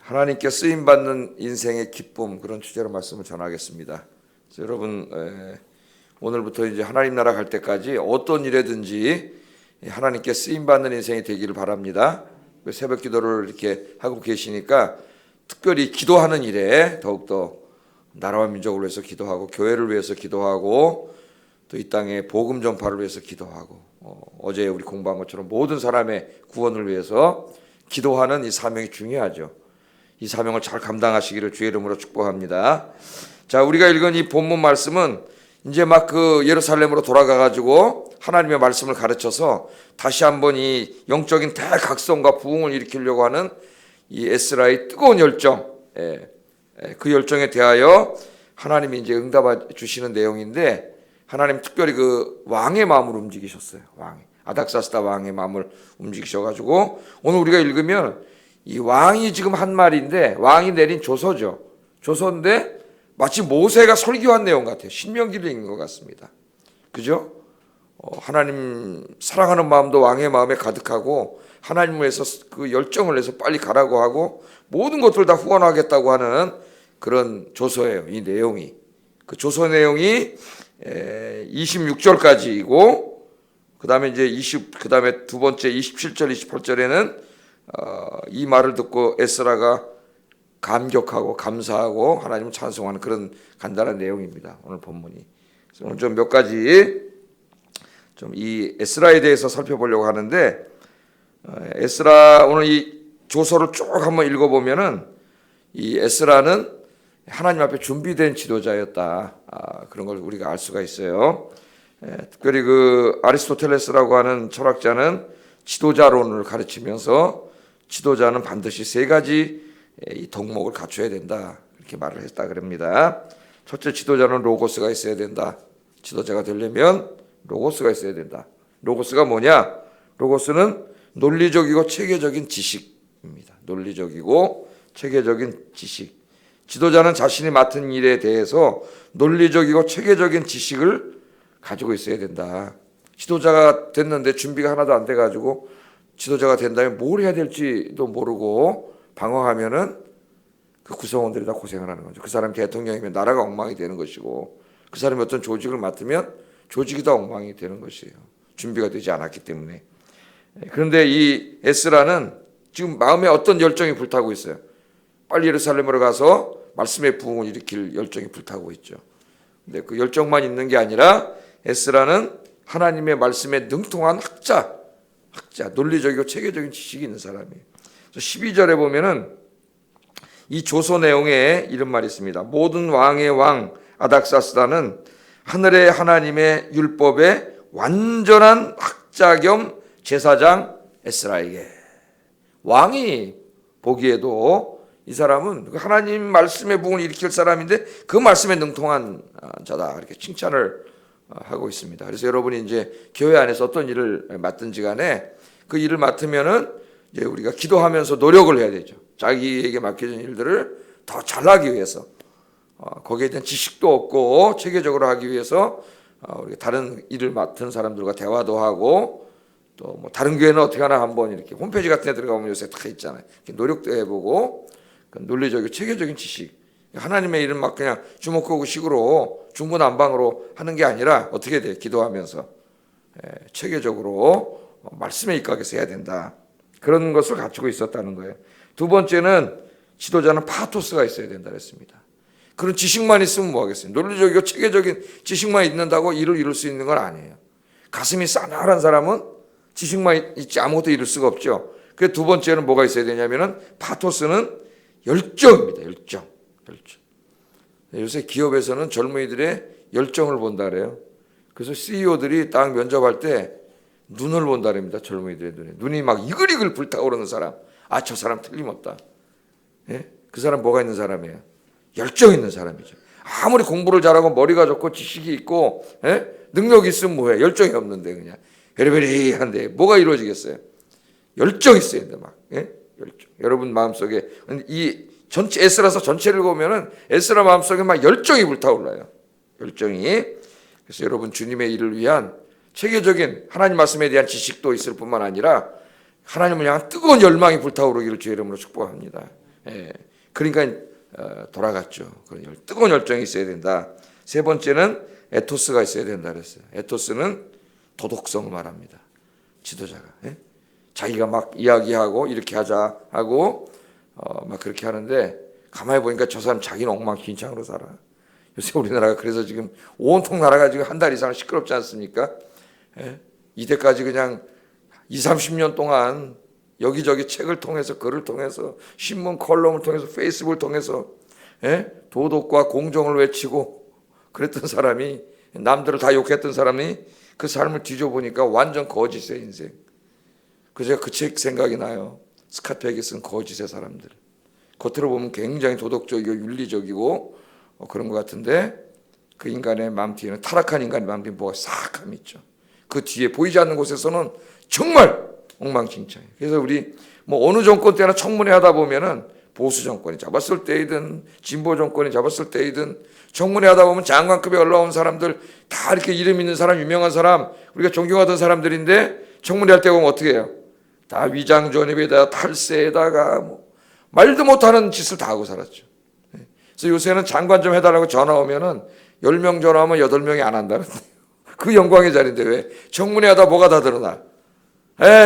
하나님께 쓰임받는 인생의 기쁨, 그런 주제로 말씀을 전하겠습니다. 그래서 여러분, 오늘부터 이제 하나님 나라 갈 때까지 어떤 일에든지 하나님께 쓰임받는 인생이 되기를 바랍니다. 새벽 기도를 이렇게 하고 계시니까 특별히 기도하는 일에 더욱더 나라와 민족을 위해서 기도하고, 교회를 위해서 기도하고, 또 이 땅의 복음 전파를 위해서 기도하고, 어제 우리 공부한 것처럼 모든 사람의 구원을 위해서 기도하는 이 사명이 중요하죠. 이 사명을 잘 감당하시기를 주의 이름으로 축복합니다. 자, 우리가 읽은 이 본문 말씀은 이제 막 그 예루살렘으로 돌아가가지고 하나님의 말씀을 가르쳐서 다시 한번 이 영적인 대각성과 부흥을 일으키려고 하는 이 에스라의 뜨거운 열정, 그 열정에 대하여 하나님이 이제 응답해 주시는 내용인데, 하나님 특별히 그 왕의 마음을 움직이셨어요. 아닥사스다 왕의 마음을 움직이셔가지고 오늘 우리가 읽으면 이 왕이 지금 한 말인데, 왕이 내린 조서죠. 조서인데 마치 모세가 설교한 내용 같아요. 신명기를 읽는 것 같습니다. 그죠? 하나님 사랑하는 마음도 왕의 마음에 가득하고, 하나님을 위해서 그 열정을 내서 빨리 가라고 하고 모든 것들 다 후원하겠다고 하는 그런 조서예요. 이 내용이. 그 조서 내용이 26절까지이고, 그 다음에 이제 그 다음에 두 번째 27절, 28절에는 이 말을 듣고 에스라가 감격하고 감사하고 하나님을 찬송하는 그런 간단한 내용입니다. 오늘 본문이. 그래서 오늘 좀 몇 가지 좀 이 에스라에 대해서 살펴보려고 하는데, 에스라 오늘 이 조서를 쭉 한번 읽어보면은 이 에스라는 하나님 앞에 준비된 지도자였다. 그런 걸 우리가 알 수가 있어요. 특별히 그 아리스토텔레스라고 하는 철학자는 지도자론을 가르치면서 지도자는 반드시 세 가지 이 덕목을 갖춰야 된다, 이렇게 말을 했다 그럽니다. 첫째, 지도자는 로고스가 있어야 된다. 지도자가 되려면 로고스가 있어야 된다. 로고스가 뭐냐? 로고스는 논리적이고 체계적인 지식입니다. 논리적이고 체계적인 지식. 지도자는 자신이 맡은 일에 대해서 논리적이고 체계적인 지식을 가지고 있어야 된다. 지도자가 됐는데 준비가 하나도 안 돼가지고 지도자가 된다면 뭘 해야 될지도 모르고 방황하면은 그 구성원들이 다 고생을 하는 거죠. 그 사람이 대통령이면 나라가 엉망이 되는 것이고, 그 사람이 어떤 조직을 맡으면 조직이 다 엉망이 되는 것이에요. 준비가 되지 않았기 때문에. 그런데 이 에스라는 지금 마음에 어떤 열정이 불타고 있어요. 빨리 예루살렘으로 가서 말씀의 부흥을 일으킬 열정이 불타고 있죠. 근데 그 열정만 있는 게 아니라 에스라는 하나님의 말씀에 능통한 학자, 논리적이고 체계적인 지식이 있는 사람이에요. 12절에 보면은 이 조서 내용에 이런 말이 있습니다. 모든 왕의 왕 아닥사스다는 하늘의 하나님의 율법의 완전한 학자 겸 제사장 에스라에게. 왕이 보기에도 이 사람은 하나님 말씀의 부흥을 일으킬 사람인데 그 말씀에 능통한 자다, 이렇게 칭찬을 하고 있습니다. 그래서 여러분이 이제 교회 안에서 어떤 일을 맡든지 간에 그 일을 맡으면은 이제 우리가 기도하면서 노력을 해야 되죠. 자기에게 맡겨진 일들을 더 잘하기 위해서, 거기에 대한 지식도 없고 체계적으로 하기 위해서 우리가 다른 일을 맡은 사람들과 대화도 하고, 또 뭐 다른 교회는 어떻게 하나 한번 이렇게 홈페이지 같은 데 들어가면 요새 다 있잖아요. 이렇게 노력도 해보고, 논리적이고 체계적인 지식, 하나님의 일은 막 그냥 주먹구구식으로 중구난방으로 하는 게 아니라 어떻게 돼? 기도하면서 체계적으로 말씀에 입각해서 해야 된다. 그런 것을 갖추고 있었다는 거예요. 두 번째는 지도자는 파토스가 있어야 된다 그랬습니다. 그런 지식만 있으면 뭐 하겠어요? 논리적이고 체계적인 지식만 있는다고 일을 이룰 수 있는 건 아니에요. 가슴이 싸늘한 사람은 지식만 있지 아무것도 이룰 수가 없죠. 그 두 번째는 뭐가 있어야 되냐면은 파토스는 열정입니다. 열정. 요새 기업에서는 젊은이들의 열정을 본다 그래요. 그래서 CEO들이 딱 면접할 때 눈을 본다 그럽니다. 젊은이들의 눈에. 눈이 막 이글이글 불타오르는 사람. 저 사람 틀림없다. 예? 그 사람 뭐가 있는 사람이에요? 열정 있는 사람이죠. 아무리 공부를 잘하고 머리가 좋고 지식이 있고, 능력이 있으면 뭐해? 열정이 없는데 그냥 베리베리한데 뭐가 이루어지겠어요? 열정 있어야 돼, 막. 열정. 여러분 마음속에 이 전체 에스라서 전체를 보면은 에스라 마음속에 막 열정이 불타올라요. 열정이. 그래서 여러분 주님의 일을 위한 체계적인 하나님 말씀에 대한 지식도 있을 뿐만 아니라 하나님을 향한 뜨거운 열망이 불타오르기를 주의 이름으로 축복합니다. 예. 그러니까 돌아갔죠. 그런 뜨거운 열정이 있어야 된다. 세 번째는 에토스가 있어야 된다 그랬어요. 에토스는 도덕성을 말합니다. 지도자가 자기가 막 이야기하고 이렇게 하자 하고 막 그렇게 하는데 가만히 보니까 저 사람 자기는 엉망진창으로 살아. 요새 우리나라가 그래서 지금 온통 나라가 지금 한 달 이상 시끄럽지 않습니까? 이때까지 그냥 20, 30년 동안 여기저기 책을 통해서 글을 통해서 신문 컬럼을 통해서 페이스북을 통해서 도덕과 공정을 외치고 그랬던 사람이 남들을 다 욕했던 사람이 그 삶을 뒤져보니까 완전 거짓의 인생. 그래서 그 책 생각이 나요. 스카트백이 쓴 거짓의 사람들. 겉으로 보면 굉장히 도덕적이고 윤리적이고 그런 것 같은데 그 인간의 마음 뒤에는 타락한 인간의 마음 뒤에 뭐가 싹함이 있죠. 그 뒤에 보이지 않는 곳에서는 정말 엉망진창이에요. 그래서 우리 뭐 어느 정권 때나 청문회 하다 보면은 보수 정권이 잡았을 때이든 진보 정권이 잡았을 때이든 청문회 하다 보면 장관급에 올라온 사람들 다 이렇게 이름 있는 사람, 유명한 사람, 우리가 존경하던 사람들인데 청문회 할 때 보면 어떻게 해요? 다 위장전입에다가 탈세에다가 뭐 말도 못하는 짓을 다 하고 살았죠. 그래서 요새는 장관 좀 해달라고 전화 오면은 10명 전화 오면 8명이 안 한다는데 그 영광의 자리인데 왜 청문회 하다 뭐가 다 드러나?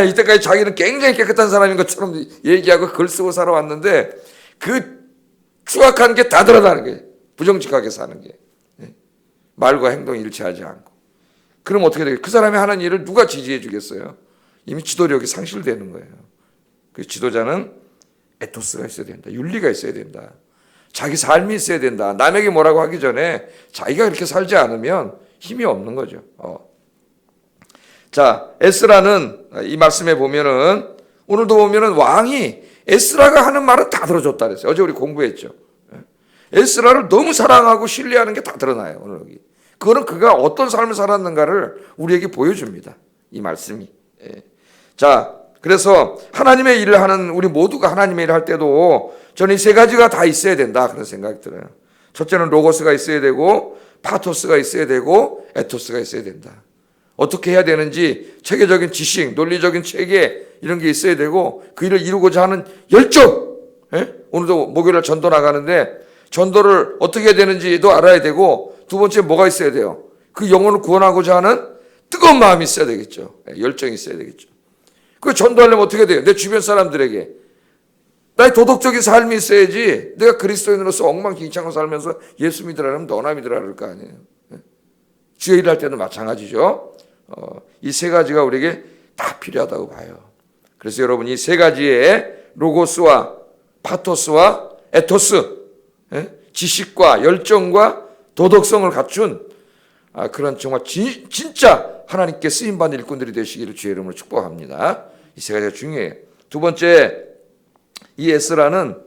이때까지 자기는 굉장히 깨끗한 사람인 것처럼 얘기하고 글 쓰고 살아왔는데 그 추악한 게 다 드러나는 게 부정직하게 사는 게 말과 행동이 일치하지 않고 그럼 어떻게 되겠어요? 그 사람이 하는 일을 누가 지지해 주겠어요? 이미 지도력이 상실되는 거예요. 그 지도자는 에토스가 있어야 된다. 윤리가 있어야 된다. 자기 삶이 있어야 된다. 남에게 뭐라고 하기 전에 자기가 그렇게 살지 않으면 힘이 없는 거죠. 자, 에스라는 이 말씀에 보면은 오늘도 보면은 왕이 에스라가 하는 말은 다 들어줬다 그랬어요. 어제 우리 공부했죠. 에스라를 너무 사랑하고 신뢰하는 게 다 드러나요. 오늘 여기. 그거는 그가 어떤 삶을 살았는가를 우리에게 보여줍니다. 이 말씀이. 자, 그래서 하나님의 일을 하는 우리 모두가 하나님의 일을 할 때도 저는 이 세 가지가 다 있어야 된다 그런 생각이 들어요. 첫째는 로고스가 있어야 되고 파토스가 있어야 되고 에토스가 있어야 된다. 어떻게 해야 되는지 체계적인 지식, 논리적인 체계 이런 게 있어야 되고 그 일을 이루고자 하는 열정. 오늘도 목요일 전도 나가는데 전도를 어떻게 해야 되는지도 알아야 되고 두 번째 뭐가 있어야 돼요? 그 영혼을 구원하고자 하는 뜨거운 마음이 있어야 되겠죠. 열정이 있어야 되겠죠. 그 전도하려면 어떻게 돼요? 내 주변 사람들에게 나의 도덕적인 삶이 있어야지 내가 그리스도인으로서 엉망진창으로 살면서 예수 믿으라면 너나 믿으라 그럴 거 아니에요. 주의 일을 할 때도 마찬가지죠. 이 세 가지가 우리에게 다 필요하다고 봐요. 그래서 여러분 이 세 가지의 로고스와 파토스와 에토스 지식과 열정과 도덕성을 갖춘 그런 정말 진짜 하나님께 쓰임받는 일꾼들이 되시기를 주의 이름으로 축복합니다. 이 세 가지가 중요해요. 두 번째, 이 에스라는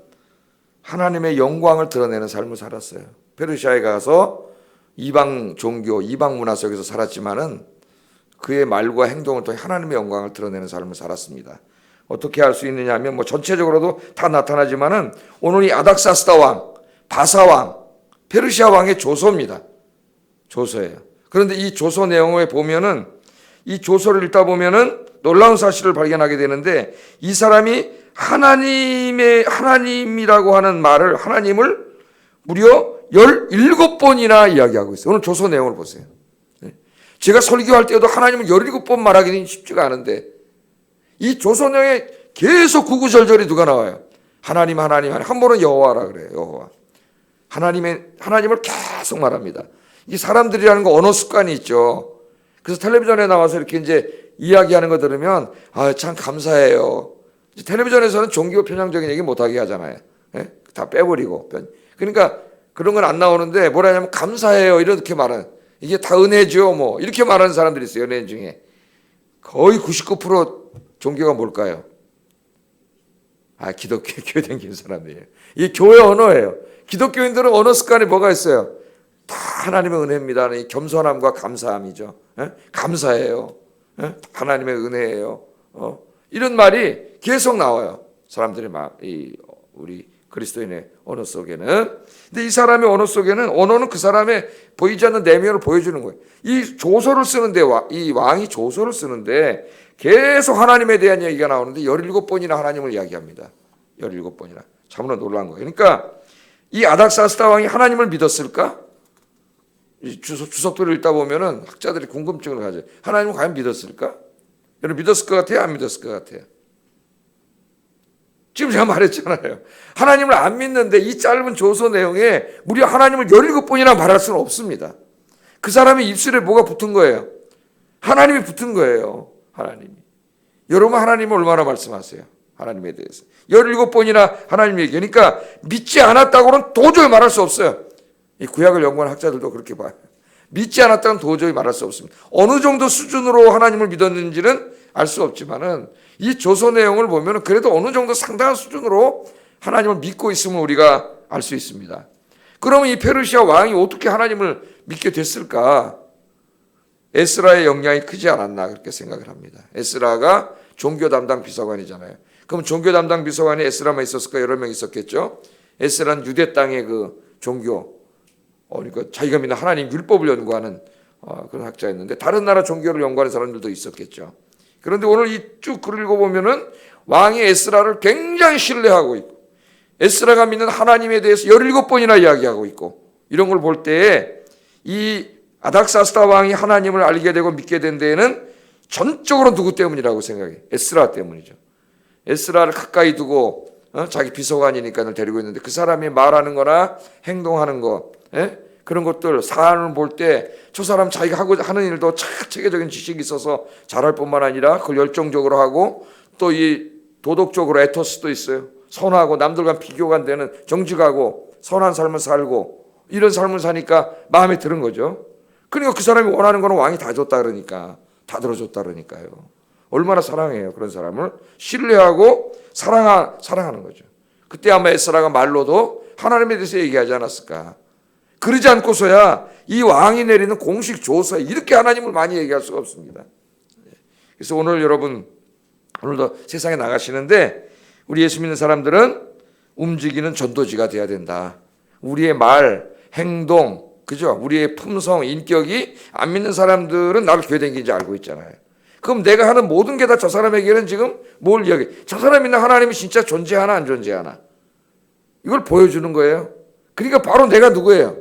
하나님의 영광을 드러내는 삶을 살았어요. 페르시아에 가서 이방 종교, 이방 문화 속에서 살았지만은 그의 말과 행동을 통해 하나님의 영광을 드러내는 삶을 살았습니다. 어떻게 할 수 있느냐 하면 뭐 전체적으로도 다 나타나지만은 오늘 이 아닥사스다 왕, 바사 왕, 페르시아 왕의 조서입니다. 조서예요. 그런데 이 조서 내용을 보면은 이 조서를 읽다 보면은 놀라운 사실을 발견하게 되는데 이 사람이 하나님이라고 하는 말을 하나님을 무려 17번이나 이야기하고 있어요. 오늘 조서 내용을 보세요. 제가 설교할 때도 하나님을 17번 말하기는 쉽지가 않은데 이 조서 내용에 계속 구구절절히 누가 나와요? 하나님. 한 번은 여호와라 그래요. 여호와. 하나님을 계속 말합니다. 이 사람들이라는 거 언어 습관이 있죠. 그래서 텔레비전에 나와서 이렇게 이제 이야기하는 거 들으면 참 감사해요. 텔레비전에서는 종교 편향적인 얘기 못하게 하잖아요. 다 빼버리고. 그러니까 그런 건 안 나오는데 뭐라 하냐면 감사해요 이렇게 말하는 이게 다 은혜죠 뭐 이렇게 말하는 사람들이 있어요. 연예인 중에 거의 99% 종교가 뭘까요? 기독교 교회 다니는 사람들이에요. 이게 교회 언어예요. 기독교인들은 언어 습관이 뭐가 있어요? 다 하나님의 은혜입니다. 이 겸손함과 감사함이죠. 감사해요. 하나님의 은혜예요. 이런 말이 계속 나와요. 사람들이 우리 그리스도인의 언어 속에는. 근데 이 사람의 언어 속에는 언어는 그 사람의 보이지 않는 내면을 보여주는 거예요. 이 조서를 쓰는데 이 왕이 조서를 쓰는데 계속 하나님에 대한 얘기가 나오는데 17번이나 하나님을 이야기합니다. 17번이나. 참으로 놀란 거예요. 그러니까 이 아닥사스다 왕이 하나님을 믿었을까? 이 주석도를 읽다 보면은 학자들이 궁금증을 가져요. 하나님을 과연 믿었을까? 여러분 믿었을 것 같아요? 안 믿었을 것 같아요? 지금 제가 말했잖아요. 하나님을 안 믿는데 이 짧은 조서 내용에 무려 하나님을 17번이나 말할 수는 없습니다. 그 사람의 입술에 뭐가 붙은 거예요? 하나님이 붙은 거예요. 하나님이. 여러분 하나님을 얼마나 말씀하세요? 하나님에 대해서 17번이나 하나님 얘기하니까 믿지 않았다고는 도저히 말할 수 없어요. 이 구약을 연구하는 학자들도 그렇게 봐요. 믿지 않았다고는 도저히 말할 수 없습니다. 어느 정도 수준으로 하나님을 믿었는지는 알 수 없지만은 이 조서 내용을 보면 그래도 어느 정도 상당한 수준으로 하나님을 믿고 있음을 우리가 알 수 있습니다. 그러면 이 페르시아 왕이 어떻게 하나님을 믿게 됐을까? 에스라의 영향이 크지 않았나 그렇게 생각을 합니다. 에스라가 종교 담당 비서관이잖아요. 그럼 종교 담당 비서관이 에스라만 있었을까? 여러 명 있었겠죠. 에스라는 유대 땅의 그 종교, 그러니까 자기가 믿는 하나님 율법을 연구하는 그런 학자였는데 다른 나라 종교를 연구하는 사람들도 있었겠죠. 그런데 오늘 이 쭉 글을 읽어보면은 왕이 에스라를 굉장히 신뢰하고 있고 에스라가 믿는 하나님에 대해서 17번이나 이야기하고 있고 이런 걸 볼 때에 이 아닥사스다 왕이 하나님을 알게 되고 믿게 된 데에는 전적으로 누구 때문이라고 생각해요? 에스라 때문이죠. 에스라를 가까이 두고 자기 비서관이니까 늘 데리고 있는데 그 사람이 말하는 거나 행동하는 거 그런 것들 사안을 볼 때 저 사람 자기가 하는 일도 체계적인 지식이 있어서 잘할 뿐만 아니라 그걸 열정적으로 하고 또 이 도덕적으로 에토스도 있어요. 선하고 남들과 비교가 안 되는 정직하고 선한 삶을 살고 이런 삶을 사니까 마음에 드는 거죠. 그러니까 그 사람이 원하는 거는 왕이 다 줬다 그러니까 다 들어줬다 그러니까요. 얼마나 사랑해요. 그런 사람을 신뢰하고 사랑하는 거죠. 그때 아마 에스라가 말로도 하나님에 대해서 얘기하지 않았을까. 그러지 않고서야 이 왕이 내리는 공식 조서에 이렇게 하나님을 많이 얘기할 수가 없습니다. 그래서 오늘 여러분 오늘도 세상에 나가시는데 우리 예수 믿는 사람들은 움직이는 전도지가 돼야 된다. 우리의 말, 행동, 그죠? 우리의 품성, 인격이 안 믿는 사람들은 나를 교회 다니는지 알고 있잖아요. 그럼 내가 하는 모든 게 다 저 사람에게는 지금 뭘 이야기? 저 사람 있는 하나님이 진짜 존재하나 안 존재하나? 이걸 보여주는 거예요. 그러니까 바로 내가 누구예요?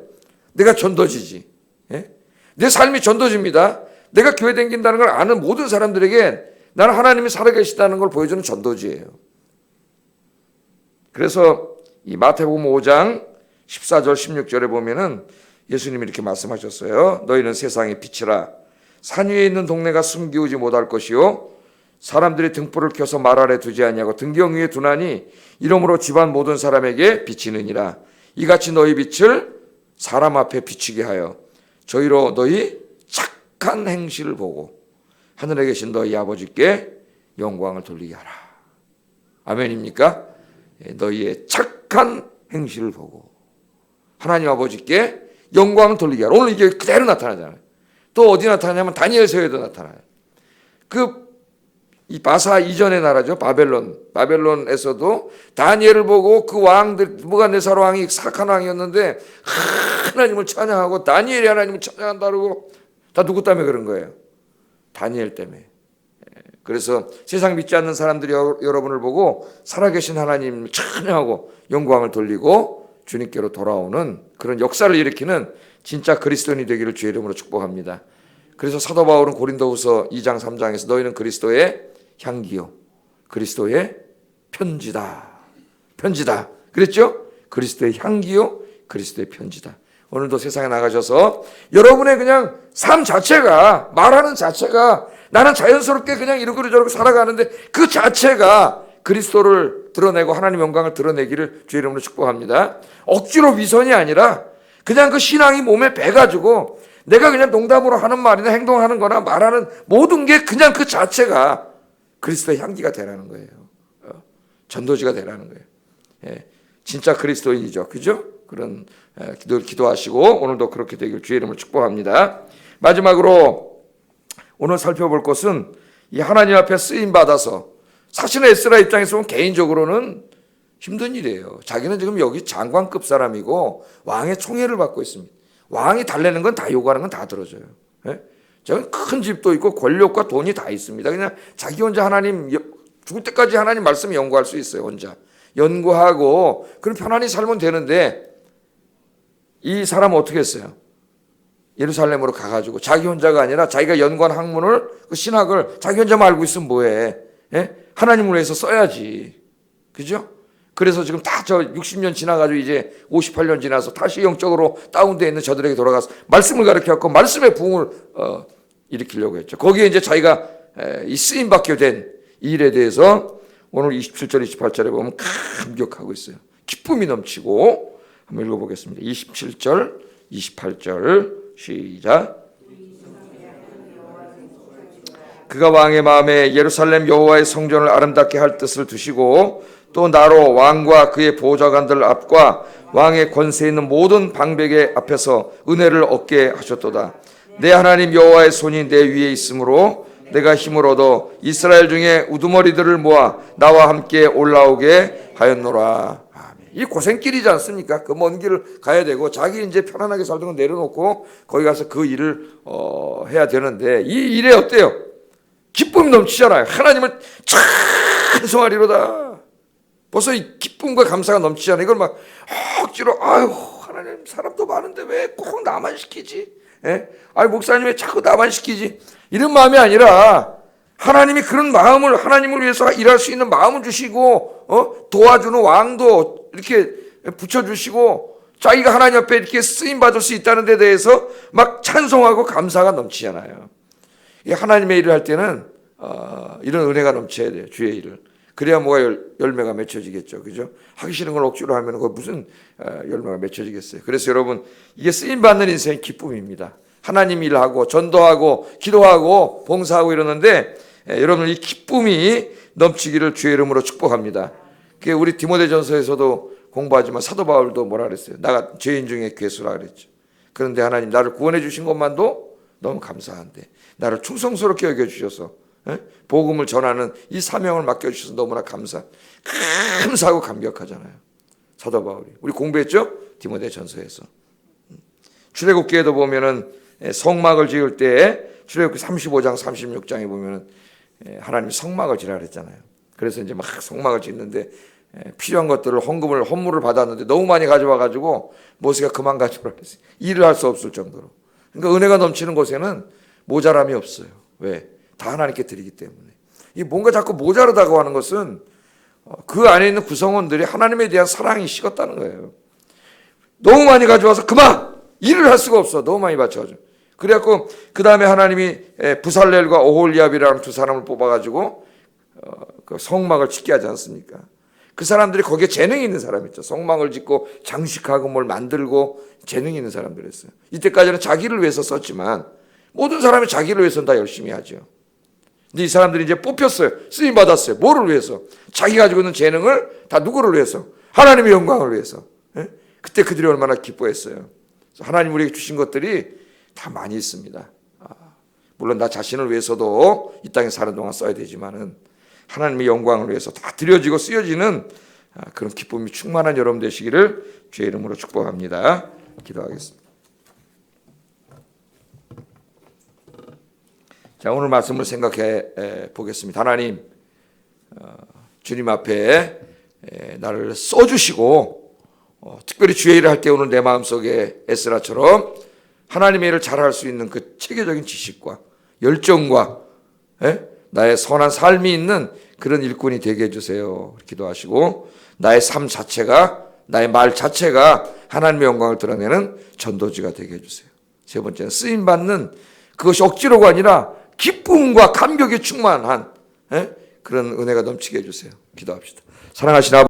내가 전도지지. 예? 내 삶이 전도지입니다. 내가 교회 다닌다는 걸 아는 모든 사람들에게 나는 하나님이 살아계시다는 걸 보여주는 전도지예요. 그래서 이 마태복음 5장 14절 16절에 보면은 예수님이 이렇게 말씀하셨어요. 너희는 세상의 빛이라. 산 위에 있는 동네가 숨기우지 못할 것이요 사람들이 등불을 켜서 말 아래 두지 아니하고 등경 위에 두나니 이러므로 집안 모든 사람에게 비치느니라. 이같이 너희 빛을 사람 앞에 비치게 하여 저희로 너희 착한 행실을 보고 하늘에 계신 너희 아버지께 영광을 돌리게 하라. 아멘입니까? 너희의 착한 행실을 보고 하나님 아버지께 영광을 돌리게 하라. 오늘 이게 그대로 나타나잖아요. 또 어디 나타나냐면 다니엘서에도 나타나요. 이 바사 이전의 나라죠. 바벨론에서도 다니엘을 보고 그 왕들 느부갓네살 왕이 사악한 왕이었는데 하나님을 찬양하고 다니엘이 하나님을 찬양한다고 다 누구 때문에 그런 거예요? 다니엘 때문에. 그래서 세상 믿지 않는 사람들이 여러분을 보고 살아계신 하나님을 찬양하고 영광을 돌리고 주님께로 돌아오는 그런 역사를 일으키는 진짜 그리스도인이 되기를 주의 이름으로 축복합니다. 그래서 사도 바울은 고린도후서 2장 3장에서 너희는 그리스도의 향기요 그리스도의 편지다. 그랬죠? 그리스도의 향기요 그리스도의 편지다. 오늘도 세상에 나가셔서 여러분의 그냥 삶 자체가 말하는 자체가 나는 자연스럽게 그냥 이러고 저러고 살아가는데 그 자체가 그리스도를 드러내고 하나님 영광을 드러내기를 주의 이름으로 축복합니다. 억지로 위선이 아니라 그냥 그 신앙이 몸에 배가지고 내가 그냥 농담으로 하는 말이나 행동하는 거나 말하는 모든 게 그냥 그 자체가 그리스도의 향기가 되라는 거예요. 전도지가 되라는 거예요. 예, 진짜 그리스도인이죠. 그죠? 그런 기도하시고 오늘도 그렇게 되길 주의 이름을 축복합니다. 마지막으로 오늘 살펴볼 것은 이 하나님 앞에 쓰임받아서 사실은 에스라 입장에서 보면 개인적으로는 힘든 일이에요. 자기는 지금 여기 장관급 사람이고 왕의 총애를 받고 있습니다. 왕이 달래는 건 다 요구하는 건 다 들어줘요. 예? 저는 큰 집도 있고 권력과 돈이 다 있습니다. 그냥 자기 혼자 하나님 죽을 때까지 하나님 말씀 연구할 수 있어요. 혼자. 연구하고 그런 편안히 살면 되는데 이 사람은 어떻게 했어요? 예루살렘으로 가가지고 자기 혼자가 아니라 자기가 연구한 학문을 그 신학을 자기 혼자만 알고 있으면 뭐해? 예? 하나님을 위해서 써야지. 그죠? 그래서 지금 다 저 60년 지나가지고 이제 58년 지나서 다시 영적으로 다운되어 있는 저들에게 돌아가서 말씀을 가르쳐갖고 말씀의 부흥을 일으키려고 했죠. 거기에 이제 자기가 이 쓰임받게 된 이 일에 대해서 오늘 27절 28절에 보면 감격하고 있어요. 기쁨이 넘치고 한번 읽어보겠습니다. 27절 28절 시작. 그가 왕의 마음에 예루살렘 여호와의 성전을 아름답게 할 뜻을 두시고 또 나로 왕과 그의 보좌관들 앞과 왕의 권세 있는 모든 방백의 앞에서 은혜를 얻게 하셨도다. 내 하나님 여호와의 손이 내 위에 있으므로 내가 힘을 얻어 이스라엘 중에 우두머리들을 모아 나와 함께 올라오게 하였노라. 아멘. 이 고생길이지 않습니까? 그 먼 길을 가야 되고 자기 이제 편안하게 살던 거 내려놓고 거기 가서 그 일을 해야 되는데 이 일에 어때요? 기쁨이 넘치잖아요. 하나님을 찬송하리로다. 벌써 이 기쁨과 감사가 넘치잖아요. 이걸 막 억지로 아유 하나님 사람도 많은데 왜 꼭 나만 시키지? 예? 아유 목사님 왜 자꾸 나만 시키지? 이런 마음이 아니라 하나님이 그런 마음을 하나님을 위해서 일할 수 있는 마음을 주시고 도와주는 왕도 이렇게 붙여주시고 자기가 하나님 앞에 이렇게 쓰임 받을 수 있다는 데 대해서 막 찬송하고 감사가 넘치잖아요. 하나님의 일을 할 때는 이런 은혜가 넘쳐야 돼요. 주의 일을. 그래야 뭐가 열매가 맺혀지겠죠. 그죠? 하기 싫은 걸 억지로 하면 그거 무슨 열매가 맺혀지겠어요. 그래서 여러분 이게 쓰임받는 인생의 기쁨입니다. 하나님 일하고 전도하고 기도하고 봉사하고 이러는데 여러분 이 기쁨이 넘치기를 주의 이름으로 축복합니다. 그게 우리 디모데전서에서도 공부하지만 사도 바울도 뭐라 그랬어요? 나가 죄인 중에 괴수라 그랬죠. 그런데 하나님 나를 구원해 주신 것만도 너무 감사한데 나를 충성스럽게 여겨주셔서 복음을 전하는 이 사명을 맡겨주셔서 너무나 감사하고 감격하잖아요. 사도 바울이 우리 공부했죠? 디모데전서에서. 출애굽기에도 보면은 성막을 지을 때 출애굽기 35장 36장에 보면은 하나님이 성막을 지으라 그랬잖아요. 그래서 이제 막 성막을 짓는데 필요한 것들을 헌물을 받았는데 너무 많이 가져와 가지고 모세가 그만 가져오라 그랬어요. 일을 할 수 없을 정도로. 그러니까 은혜가 넘치는 곳에는 모자람이 없어요. 왜? 다 하나님께 드리기 때문에. 이 뭔가 자꾸 모자르다고 하는 것은 그 안에 있는 구성원들이 하나님에 대한 사랑이 식었다는 거예요. 너무 많이 가져와서 그만! 일을 할 수가 없어. 너무 많이 바쳐가지고. 그래갖고 그 다음에 하나님이 부살렐과 오홀리압이라는 두 사람을 뽑아가지고 그 성막을 짓게 하지 않습니까? 그 사람들이 거기에 재능이 있는 사람이죠. 성막을 짓고 장식하고 뭘 만들고 재능이 있는 사람들이었어요. 이때까지는 자기를 위해서 썼지만 모든 사람이 자기를 위해서는 다 열심히 하죠. 근데 이 사람들이 이제 뽑혔어요. 쓰임 받았어요. 뭐를 위해서? 자기 가지고 있는 재능을 다 누구를 위해서? 하나님의 영광을 위해서. 그때 그들이 얼마나 기뻐했어요. 하나님 우리에게 주신 것들이 다 많이 있습니다. 물론 나 자신을 위해서도 이 땅에 사는 동안 써야 되지만은 하나님의 영광을 위해서 다 드려지고 쓰여지는 그런 기쁨이 충만한 여러분 되시기를 주의 이름으로 축복합니다. 기도하겠습니다. 자, 오늘 말씀을 생각해 보겠습니다. 하나님, 주님 앞에 나를 써주시고 특별히 주의 일을 할 때 오늘 내 마음속에 에스라처럼 하나님의 일을 잘할 수 있는 그 체계적인 지식과 열정과 나의 선한 삶이 있는 그런 일꾼이 되게 해주세요. 기도하시고 나의 삶 자체가 나의 말 자체가 하나님의 영광을 드러내는 전도지가 되게 해주세요. 세 번째는 쓰임받는 그것이 억지로가 아니라 기쁨과 감격이 충만한 그런 은혜가 넘치게 해주세요. 기도합시다. 사랑하시는 아버지